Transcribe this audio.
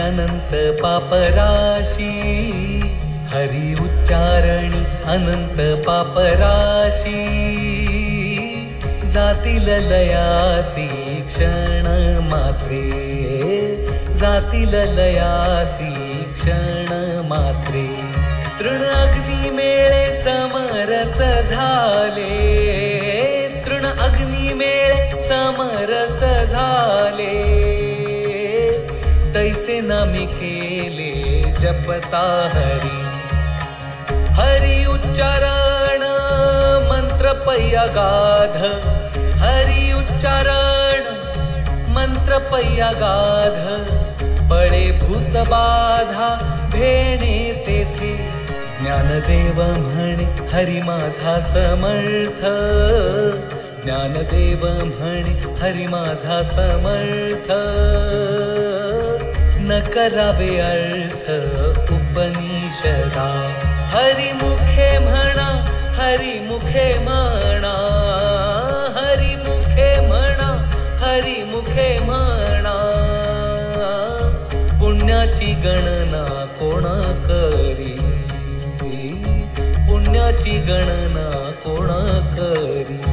अनंत पापराशी, हरी उच्चारणी अनंत पापराशी, जातील लयासी क्षण मात्रे, जातील लयासी क्षण मात्रे। तृण अग्नी मेळे समरस झाले, तृण अग्नी मेळे समरस झाले, तैसे नामी केले जपता हरी, हरी उच्चारण मंत्र पय्यागाध, हरी उच्चारण मंत्र पय्यागाध, पळे भूत बाधा भेणे तेथे, ज्ञानदेव म्हणे हरी माझा समर्थ, ज्ञानदेव म्हणे हरी माझा समर्थ, न करावे अर्थ उपनिषदा, हरी मुखे म्हणा, हरी मुखे म्हणा, हरी मुखे म्हणा, हरी मुखे म्हणा, पुण्याची गणना कोण करी, पुण्याची गणना कोण करी।